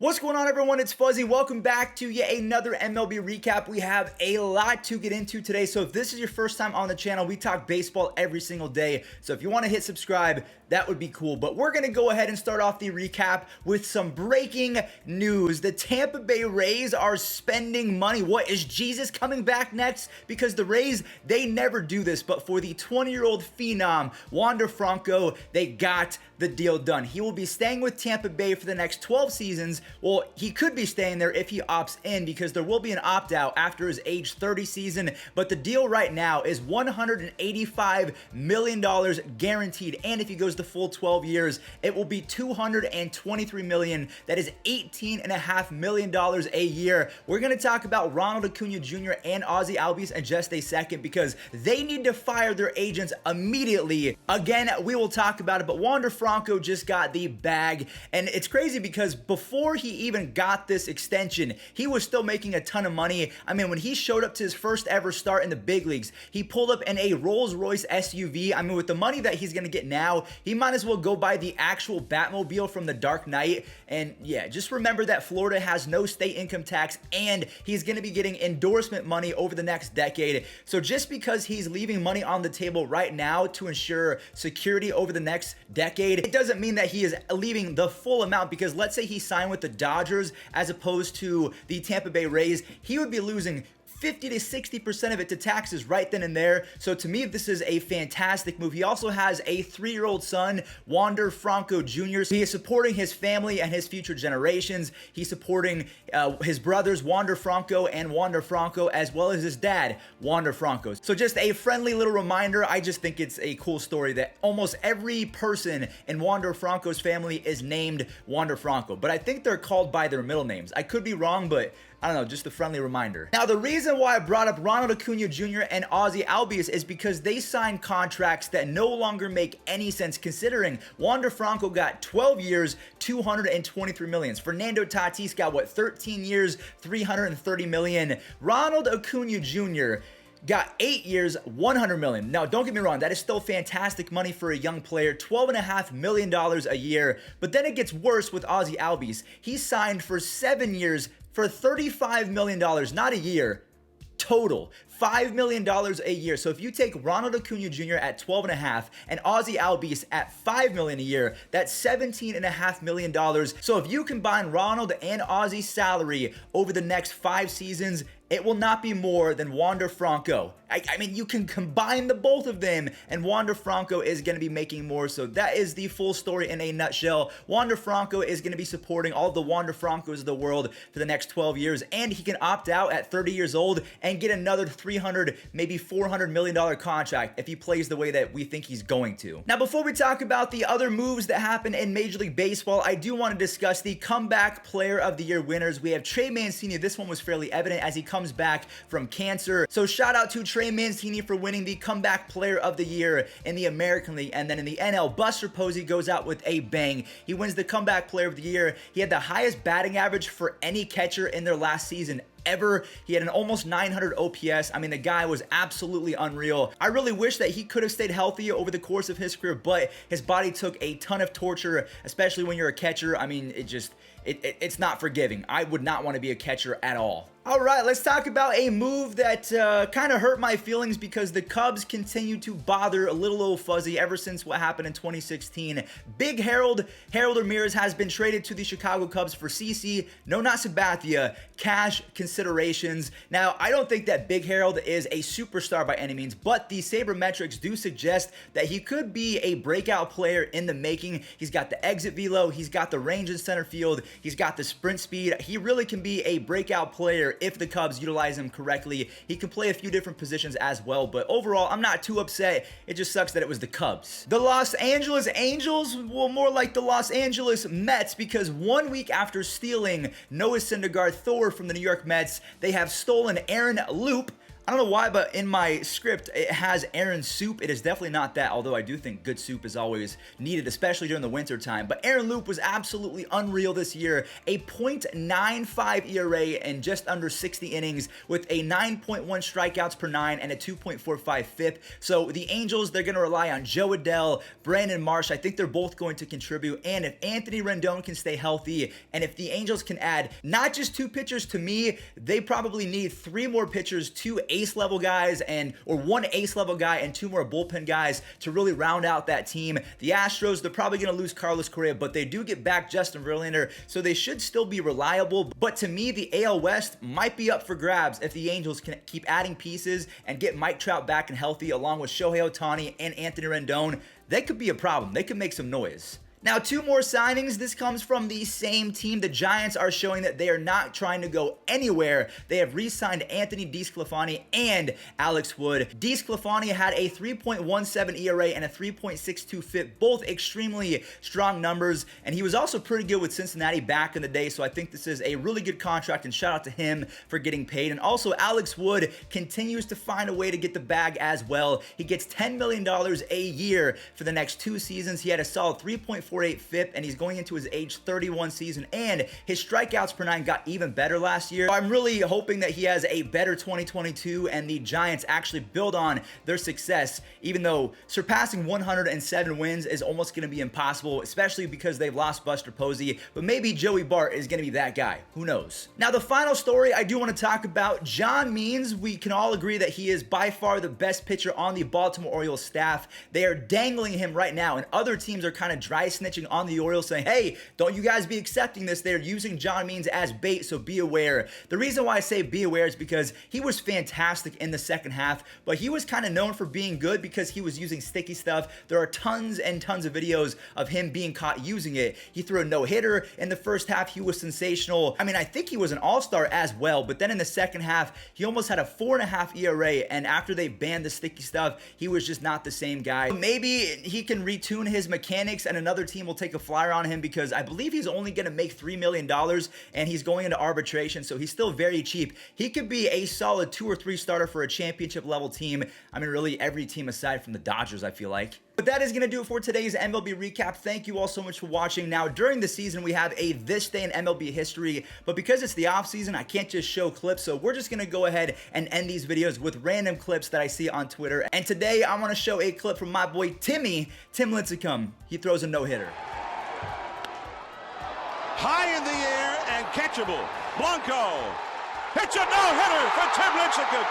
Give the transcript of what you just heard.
What's going on, everyone? It's Fuzzy. Welcome back to yet another MLB recap. We have a lot to get into today, so if this is your first time on the channel, we talk baseball every single day. So if you want to hit subscribe, that would be cool. But we're going to go ahead and start off the recap with some breaking news. The Tampa Bay Rays are spending money. What, is Jesus coming back next? Because the Rays, they never do this, but for the 20-year-old phenom, Wander Franco, they got the deal done. He will be staying with Tampa Bay for the next 12 seasons. Well, he could be staying there if he opts in, because there will be an opt-out after his age 30 season, but the deal right now is $185 million guaranteed, and if he goes the full 12 years, it will be $223 million. That is $18.5 million a year. We're going to talk about Ronald Acuna Jr. and Ozzie Albies in just a second, because they need to fire their agents immediately. Again, we will talk about it, but Wander Franco just got the bag, and it's crazy because before he even got this extension, he was still making a ton of money. I mean, when he showed up to his first ever start in the big leagues, he pulled up in a Rolls-Royce SUV. I mean, with the money that he's going to get now, he might as well go buy the actual Batmobile from the Dark Knight. And yeah, just remember that Florida has no state income tax, and he's going to be getting endorsement money over the next decade. So just because he's leaving money on the table right now to ensure security over the next decade, it doesn't mean that he is leaving the full amount, because let's say he signed with the Dodgers as opposed to the Tampa Bay Rays, he would be losing 50 to 60% of it to taxes right then and there. So to me, this is a fantastic move. He also has a 3-year-old son, Wander Franco Jr. So he is supporting his family and his future generations. He's supporting his brothers, Wander Franco and Wander Franco, as well as his dad, Wander Franco. So just a friendly little reminder. I just think it's a cool story that almost every person in Wander Franco's family is named Wander Franco, but I think they're called by their middle names. I could be wrong, but I don't know, just a friendly reminder. Now, the reason why I brought up Ronald Acuna Jr. and Ozzie Albies is because they signed contracts that no longer make any sense, considering Wander Franco got 12 years, $223 million. Fernando Tatis got, what, 13 years, $330 million. Ronald Acuna Jr. got 8 years, $100 million. Now, don't get me wrong, that is still fantastic money for a young player, $12.5 million a year. But then it gets worse with Ozzie Albies. He signed for 7 years for $35 million, not a year, total. $5 million a year. So if you take Ronald Acuna Jr. at 12.5 and Ozzie Albies at $5 million a year, that's $17.5 million. So if you combine Ronald and Ozzie's salary over the next 5 seasons, it will not be more than Wander Franco. I mean, you can combine the both of them, and Wander Franco is going to be making more. So that is the full story in a nutshell. Wander Franco is going to be supporting all the Wander Francos of the world for the next 12 years, and he can opt out at 30 years old and get another $300, maybe $400 million contract if he plays the way that we think he's going to. Now, before we talk about the other moves that happen in Major League Baseball, I do want to discuss the Comeback Player of the Year winners. We have Trey Mancini. This one was fairly evident as he comes back from cancer. So shout out to Trey Mancini for winning the Comeback Player of the Year in the American League. And then in the NL, Buster Posey goes out with a bang. He wins the Comeback Player of the Year. He had the highest batting average for any catcher in their last season ever. He had an almost 900 OPS. I mean, the guy was absolutely unreal. I really wish that he could have stayed healthy over the course of his career, but his body took a ton of torture, especially when you're a catcher. I mean, it's not forgiving. I would not want to be a catcher at all. All right, let's talk about a move that kind of hurt my feelings, because the Cubs continue to bother a little old Fuzzy ever since what happened in 2016. Big Harold Ramirez has been traded to the Chicago Cubs for CC, no, not Sabathia, cash considerations. Now, I don't think that Big Harold is a superstar by any means, but the sabermetrics do suggest that he could be a breakout player in the making. He's got the exit velo, he's got the range in center field, he's got the sprint speed. He really can be a breakout player if the Cubs utilize him correctly. He can play a few different positions as well, but overall, I'm not too upset. It just sucks that it was the Cubs. The Los Angeles Angels, well, more like the Los Angeles Mets, because 1 week after stealing Noah Syndergaard Thor from the New York Mets, they have stolen Aaron Loup. I don't know why, but in my script, it has Aaron Soup. It is definitely not that, although I do think good soup is always needed, especially during the winter time. But Aaron Loup was absolutely unreal this year. A .95 ERA in just under 60 innings with a 9.1 strikeouts per 9 and a 2.45 FIP. So the Angels, they're going to rely on Joe Adell, Brandon Marsh. I think they're both going to contribute. And if Anthony Rendon can stay healthy, and if the Angels can add not just 2 pitchers, to me, they probably need 3 more pitchers, 2 ace level guys, or 1 ace level guy and 2 more bullpen guys to really round out that team. The Astros, they're probably going to lose Carlos Correa, but they do get back Justin Verlander, so they should still be reliable. But to me, the AL West might be up for grabs if the Angels can keep adding pieces and get Mike Trout back and healthy, along with Shohei Ohtani and Anthony Rendon. That could be a problem. They could make some noise. Now, 2 more signings. This comes from the same team. The Giants are showing that they are not trying to go anywhere. They have re-signed Anthony DeSclafani and Alex Wood. DeSclafani had a 3.17 ERA and a 3.62 FIP, both extremely strong numbers, and he was also pretty good with Cincinnati back in the day, so I think this is a really good contract, and shout out to him for getting paid. And also, Alex Wood continues to find a way to get the bag as well. He gets $10 million a year for the next 2 seasons. He had a solid 3.48 FIP, and he's going into his age 31 season, and his strikeouts per 9 got even better last year. I'm really hoping that he has a better 2022 and the Giants actually build on their success, even though surpassing 107 wins is almost going to be impossible, especially because they've lost Buster Posey. But maybe Joey Bart is going to be that guy. Who knows? Now, the final story I do want to talk about, John Means. We can all agree that he is by far the best pitcher on the Baltimore Orioles staff. They are dangling him right now, and other teams are kind of dry snitching on the Orioles, saying, hey, don't you guys be accepting this. They're using John Means as bait, so be aware. The reason why I say be aware is because he was fantastic in the second half, but he was kind of known for being good because he was using sticky stuff. There are tons and tons of videos of him being caught using it. He threw a no-hitter in the first half. He was sensational. I mean, I think he was an all-star as well, but then in the second half, he almost had a 4.5 ERA, and after they banned the sticky stuff, he was just not the same guy. Maybe he can retune his mechanics and another team will take a flyer on him, because I believe he's only going to make $3 million and he's going into arbitration, so he's still very cheap. He could be a solid 2 or 3 starter for a championship level team. I mean, really every team aside from the Dodgers, I feel like. But that is going to do it for today's MLB recap. Thank you all so much for watching. Now, during the season, we have a This Day in MLB History, but because it's the off season, I can't just show clips, so we're just going to go ahead and end these videos with random clips that I see on Twitter. And today, I want to show a clip from my boy Tim Lincecum. He throws a no-hitter. High in the air and catchable. Blanco hits a no-hitter for Tim Lincecum.